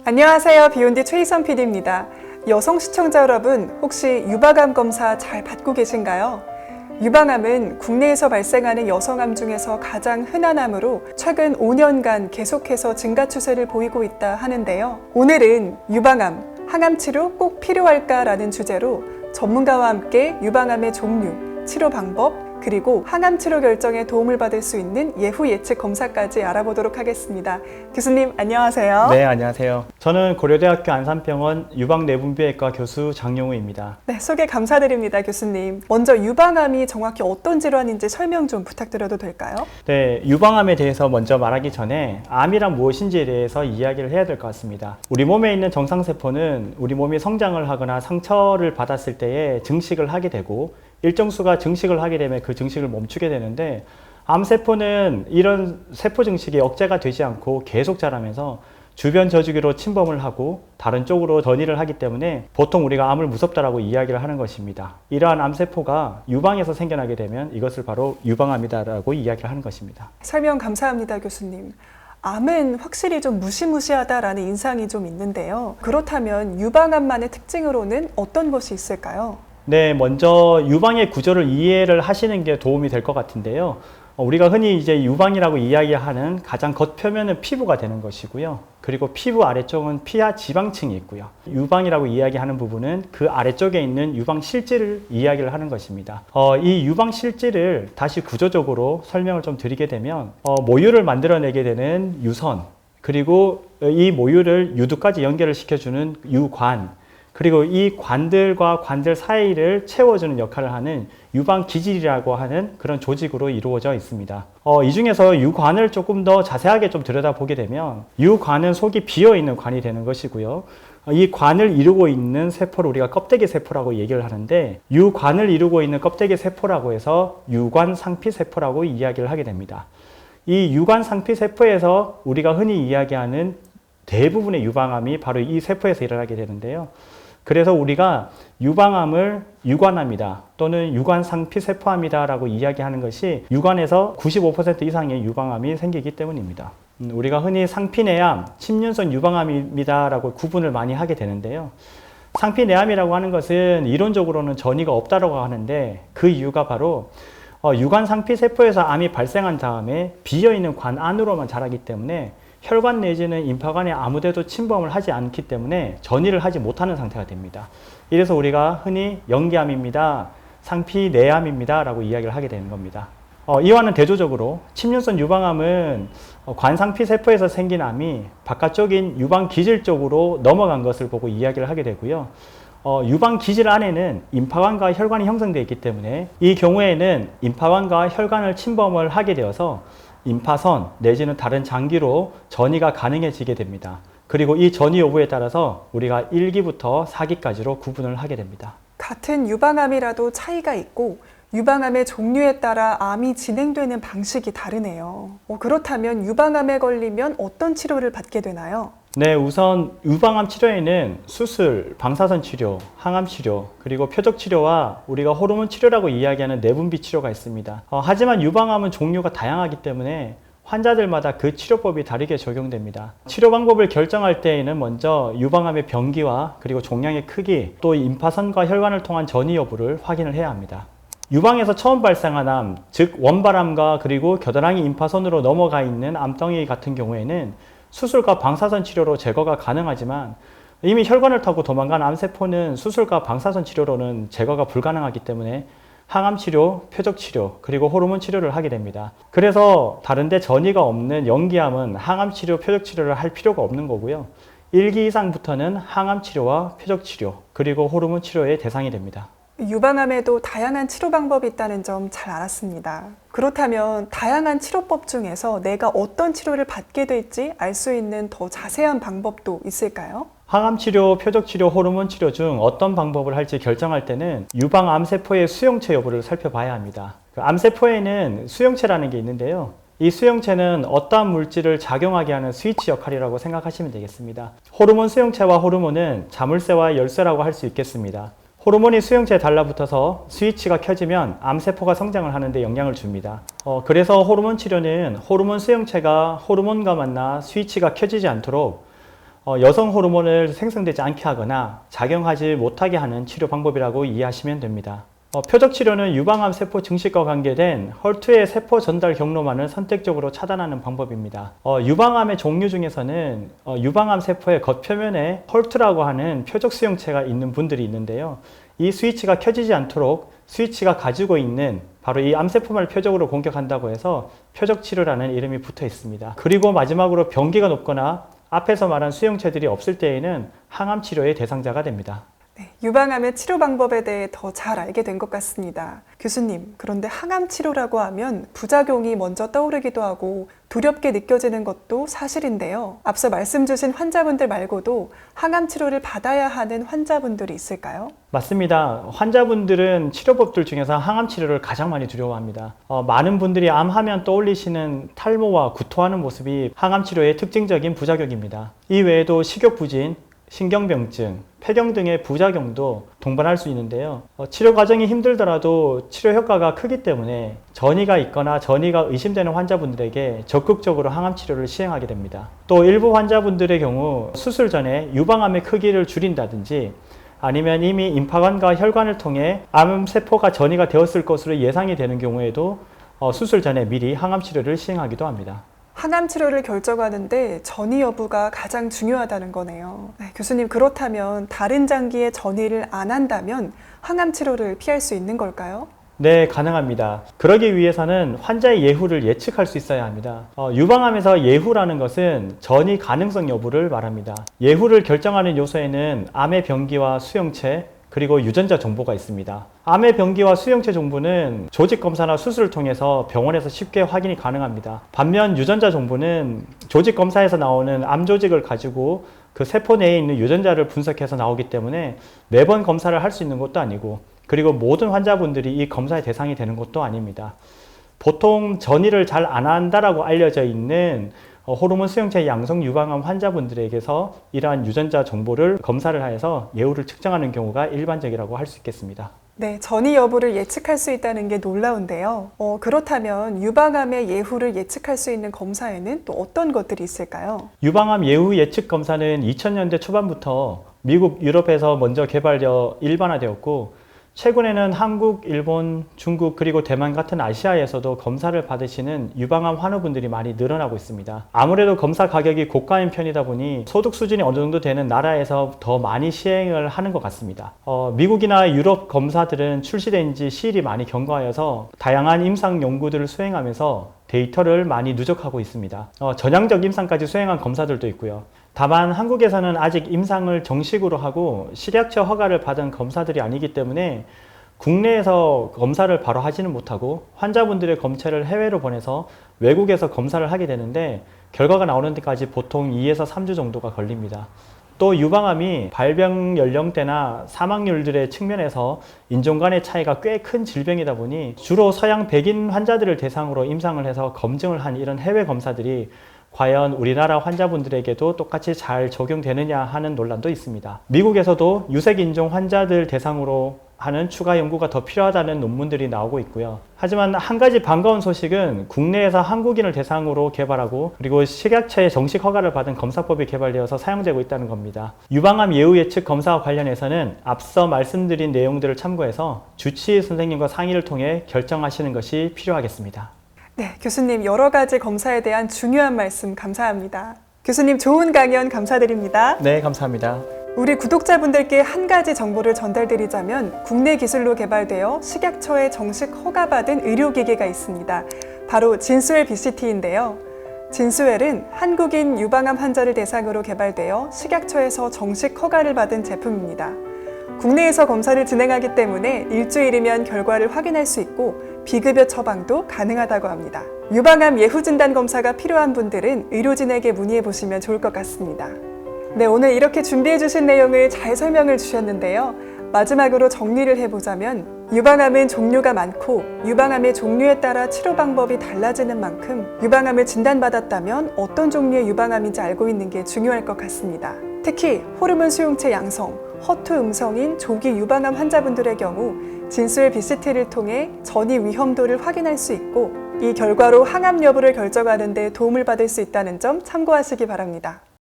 안녕하세요. 비욘디 최희선 PD입니다. 여성 시청자 여러분, 혹시 유방암 검사 잘 받고 계신가요? 유방암은 국내에서 발생하는 여성암 중에서 가장 흔한 암으로 최근 5년간 계속해서 증가 추세를 보이고 있다 하는데요. 오늘은 유방암, 항암 치료 꼭 필요할까라는 주제로 전문가와 함께 유방암의 종류, 치료 방법, 그리고 항암 치료 결정에 도움을 받을 수 있는 예후 예측 검사까지 알아보도록 하겠습니다. 교수님 안녕하세요. 네, 안녕하세요. 저는 고려대학교 안산병원 유방내분비외과 교수 장용우입니다. 네, 소개 감사드립니다, 교수님. 먼저 유방암이 정확히 어떤 질환인지 설명 좀 부탁드려도 될까요? 네, 유방암에 대해서 먼저 말하기 전에 암이란 무엇인지에 대해서 이야기를 해야 될 것 같습니다. 우리 몸에 있는 정상세포는 우리 몸이 성장을 하거나 상처를 받았을 때에 증식을 하게 되고 일정 수가 증식을 하게 되면 그 증식을 멈추게 되는데 암세포는 이런 세포 증식이 억제가 되지 않고 계속 자라면서 주변 저주기로 침범을 하고 다른 쪽으로 전이를 하기 때문에 보통 우리가 암을 무섭다라고 이야기를 하는 것입니다. 이러한 암세포가 유방에서 생겨나게 되면 이것을 바로 유방암이다라고 이야기를 하는 것입니다. 설명 감사합니다, 교수님. 암은 확실히 좀 무시무시하다라는 인상이 좀 있는데요. 그렇다면 유방암만의 특징으로는 어떤 것이 있을까요? 네, 먼저 유방의 구조를 이해를 하시는 게 도움이 될 것 같은데요. 우리가 흔히 이제 유방이라고 이야기하는 가장 겉표면은 피부가 되는 것이고요. 그리고 피부 아래쪽은 피하 지방층이 있고요. 유방이라고 이야기하는 부분은 그 아래쪽에 있는 유방 실질을 이야기를 하는 것입니다. 이 유방 실질을 다시 구조적으로 설명을 좀 드리게 되면 모유를 만들어내게 되는 유선, 그리고 이 모유를 유두까지 연결을 시켜주는 유관, 그리고 이 관들과 관들 사이를 채워주는 역할을 하는 유방기질이라고 하는 그런 조직으로 이루어져 있습니다. 이 중에서 유관을 조금 더 자세하게 좀 들여다보게 되면 유관은 속이 비어있는 관이 되는 것이고요. 이 관을 이루고 있는 세포를 우리가 껍데기 세포라고 얘기를 하는데 유관을 이루고 있는 껍데기 세포라고 해서 유관상피세포라고 이야기를 하게 됩니다. 이 유관상피세포에서 우리가 흔히 이야기하는 대부분의 유방암이 바로 이 세포에서 일어나게 되는데요. 그래서 우리가 유방암을 유관암이다 또는 유관상피세포암이다 라고 이야기하는 것이 유관에서 95% 이상의 유방암이 생기기 때문입니다. 우리가 흔히 상피내암, 침륜성 유방암입니다 라고 구분을 많이 하게 되는데요. 상피내암이라고 하는 것은 이론적으로는 전이가 없다라고 하는데 그 이유가 바로 유관상피세포에서 암이 발생한 다음에 비어있는 관 안으로만 자라기 때문에 혈관 내지는 임파관에 아무데도 침범을 하지 않기 때문에 전이를 하지 못하는 상태가 됩니다. 이래서 우리가 흔히 연기암입니다, 상피내암입니다 라고 이야기를 하게 되는 겁니다. 이와는 대조적으로 침륜성 유방암은 관상피세포에서 생긴 암이 바깥쪽인 유방기질 쪽으로 넘어간 것을 보고 이야기를 하게 되고요. 유방기질 안에는 임파관과 혈관이 형성되어 있기 때문에 이 경우에는 임파관과 혈관을 침범을 하게 되어서 임파선 내지는 다른 장기로 전이가 가능해지게 됩니다. 그리고 이 전이 여부에 따라서 우리가 1기부터 4기까지로 구분을 하게 됩니다. 같은 유방암이라도 차이가 있고 유방암의 종류에 따라 암이 진행되는 방식이 다르네요. 그렇다면 유방암에 걸리면 어떤 치료를 받게 되나요? 네, 우선 유방암 치료에는 수술, 방사선 치료, 항암 치료, 그리고 표적 치료와 우리가 호르몬 치료라고 이야기하는 내분비 치료가 있습니다. 하지만 유방암은 종류가 다양하기 때문에 환자들마다 그 치료법이 다르게 적용됩니다. 치료 방법을 결정할 때에는 먼저 유방암의 병기와 그리고 종양의 크기, 또 임파선과 혈관을 통한 전이 여부를 확인을 해야 합니다. 유방에서 처음 발생한 암, 즉 원발암과 그리고 겨드랑이 임파선으로 넘어가 있는 암덩이 같은 경우에는 수술과 방사선 치료로 제거가 가능하지만 이미 혈관을 타고 도망간 암세포는 수술과 방사선 치료로는 제거가 불가능하기 때문에 항암 치료, 표적 치료, 그리고 호르몬 치료를 하게 됩니다. 그래서 다른데 전이가 없는 연기암은 항암 치료, 표적 치료를 할 필요가 없는 거고요. 1기 이상부터는 항암 치료와 표적 치료, 그리고 호르몬 치료의 대상이 됩니다. 유방암에도 다양한 치료 방법이 있다는 점 잘 알았습니다. 그렇다면 다양한 치료법 중에서 내가 어떤 치료를 받게 될지 알 수 있는 더 자세한 방법도 있을까요? 항암 치료, 표적 치료, 호르몬 치료 중 어떤 방법을 할지 결정할 때는 유방 암세포의 수용체 여부를 살펴봐야 합니다. 암세포에는 수용체라는 게 있는데요. 이 수용체는 어떠한 물질을 작용하게 하는 스위치 역할이라고 생각하시면 되겠습니다. 호르몬 수용체와 호르몬은 자물쇠와 열쇠라고 할 수 있겠습니다. 호르몬이 수용체에 달라붙어서 스위치가 켜지면 암세포가 성장을 하는데 영향을 줍니다. 그래서 호르몬 치료는 호르몬 수용체가 호르몬과 만나 스위치가 켜지지 않도록 여성 호르몬을 생성되지 않게 하거나 작용하지 못하게 하는 치료 방법이라고 이해하시면 됩니다. 표적 치료는 유방암 세포 증식과 관계된 헐투의 세포 전달 경로만을 선택적으로 차단하는 방법입니다. 유방암의 종류 중에서는 유방암 세포의 겉표면에 헐투라고 하는 표적 수용체가 있는 분들이 있는데요. 이 스위치가 켜지지 않도록 스위치가 가지고 있는 바로 이 암세포만을 표적으로 공격한다고 해서 표적 치료라는 이름이 붙어 있습니다. 그리고 마지막으로 병기가 높거나 앞에서 말한 수용체들이 없을 때에는 항암 치료의 대상자가 됩니다. 네, 유방암의 치료 방법에 대해 더 잘 알게 된 것 같습니다. 교수님, 그런데 항암 치료라고 하면 부작용이 먼저 떠오르기도 하고 두렵게 느껴지는 것도 사실인데요. 앞서 말씀 주신 환자분들 말고도 항암 치료를 받아야 하는 환자분들이 있을까요? 맞습니다. 환자분들은 치료법들 중에서 항암 치료를 가장 많이 두려워합니다. 많은 분들이 암하면 떠올리시는 탈모와 구토하는 모습이 항암 치료의 특징적인 부작용입니다. 이 외에도 식욕부진, 신경병증, 폐경 등의 부작용도 동반할 수 있는데요. 치료 과정이 힘들더라도 치료 효과가 크기 때문에 전이가 있거나 전이가 의심되는 환자분들에게 적극적으로 항암 치료를 시행하게 됩니다. 또 일부 환자분들의 경우 수술 전에 유방암의 크기를 줄인다든지 아니면 이미 임파관과 혈관을 통해 암세포가 전이가 되었을 것으로 예상이 되는 경우에도 수술 전에 미리 항암 치료를 시행하기도 합니다. 항암 치료를 결정하는데 전이 여부가 가장 중요하다는 거네요. 네, 교수님, 그렇다면 다른 장기에 전이를 안 한다면 항암 치료를 피할 수 있는 걸까요? 네, 가능합니다. 그러기 위해서는 환자의 예후를 예측할 수 있어야 합니다. 유방암에서 예후라는 것은 전이 가능성 여부를 말합니다. 예후를 결정하는 요소에는 암의 병기와 수용체, 그리고 유전자 정보가 있습니다. 암의 병기와 수용체 정보는 조직 검사나 수술을 통해서 병원에서 쉽게 확인이 가능합니다. 반면 유전자 정보는 조직 검사에서 나오는 암 조직을 가지고 그 세포 내에 있는 유전자를 분석해서 나오기 때문에 매번 검사를 할 수 있는 것도 아니고, 그리고 모든 환자분들이 이 검사의 대상이 되는 것도 아닙니다. 보통 전이를 잘 안 한다라고 알려져 있는 호르몬 수용체 양성 유방암 환자분들에게서 이러한 유전자 정보를 검사를 해서 예후를 측정하는 경우가 일반적이라고 할 수 있겠습니다. 네, 전이 여부를 예측할 수 있다는 게 놀라운데요. 그렇다면 유방암의 예후를 예측할 수 있는 검사에는 또 어떤 것들이 있을까요? 유방암 예후 예측 검사는 2000년대 초반부터 미국, 유럽에서 먼저 개발되어 일반화되었고, 최근에는 한국, 일본, 중국 그리고 대만 같은 아시아에서도 검사를 받으시는 유방암 환우분들이 많이 늘어나고 있습니다. 아무래도 검사 가격이 고가인 편이다 보니 소득 수준이 어느 정도 되는 나라에서 더 많이 시행을 하는 것 같습니다. 미국이나 유럽 검사들은 출시된 지 시일이 많이 경과하여서 다양한 임상 연구들을 수행하면서 데이터를 많이 누적하고 있습니다. 전향적 임상까지 수행한 검사들도 있고요. 다만 한국에서는 아직 임상을 정식으로 하고 식약처 허가를 받은 검사들이 아니기 때문에 국내에서 검사를 바로 하지는 못하고 환자분들의 검체를 해외로 보내서 외국에서 검사를 하게 되는데 결과가 나오는 데까지 보통 2에서 3주 정도가 걸립니다. 또 유방암이 발병 연령대나 사망률들의 측면에서 인종 간의 차이가 꽤 큰 질병이다 보니 주로 서양 백인 환자들을 대상으로 임상을 해서 검증을 한 이런 해외 검사들이 과연 우리나라 환자분들에게도 똑같이 잘 적용되느냐 하는 논란도 있습니다. 미국에서도 유색 인종 환자들 대상으로 하는 추가 연구가 더 필요하다는 논문들이 나오고 있고요. 하지만 한 가지 반가운 소식은 국내에서 한국인을 대상으로 개발하고 그리고 식약처의 정식 허가를 받은 검사법이 개발되어서 사용되고 있다는 겁니다. 유방암 예후 예측 검사와 관련해서는 앞서 말씀드린 내용들을 참고해서 주치의 선생님과 상의를 통해 결정하시는 것이 필요하겠습니다. 네, 교수님, 여러 가지 검사에 대한 중요한 말씀 감사합니다. 교수님, 좋은 강연 감사드립니다. 네, 감사합니다. 우리 구독자분들께 한 가지 정보를 전달드리자면 국내 기술로 개발되어 식약처의 정식 허가받은 의료기기가 있습니다. 바로 진수엘 BCT인데요. 진수엘은 한국인 유방암 환자를 대상으로 개발되어 식약처에서 정식 허가를 받은 제품입니다. 국내에서 검사를 진행하기 때문에 일주일이면 결과를 확인할 수 있고 비급여 처방도 가능하다고 합니다. 유방암 예후 진단 검사가 필요한 분들은 의료진에게 문의해 보시면 좋을 것 같습니다. 네, 오늘 이렇게 준비해 주신 내용을 잘 설명을 주셨는데요. 마지막으로 정리를 해보자면 유방암은 종류가 많고 유방암의 종류에 따라 치료 방법이 달라지는 만큼 유방암을 진단받았다면 어떤 종류의 유방암인지 알고 있는 게 중요할 것 같습니다. 특히 호르몬 수용체 양성, 허투 음성인 조기 유방암 환자분들의 경우 진수엘 BCT를 통해 전이 위험도를 확인할 수 있고 이 결과로 항암 여부를 결정하는 데 도움을 받을 수 있다는 점 참고하시기 바랍니다.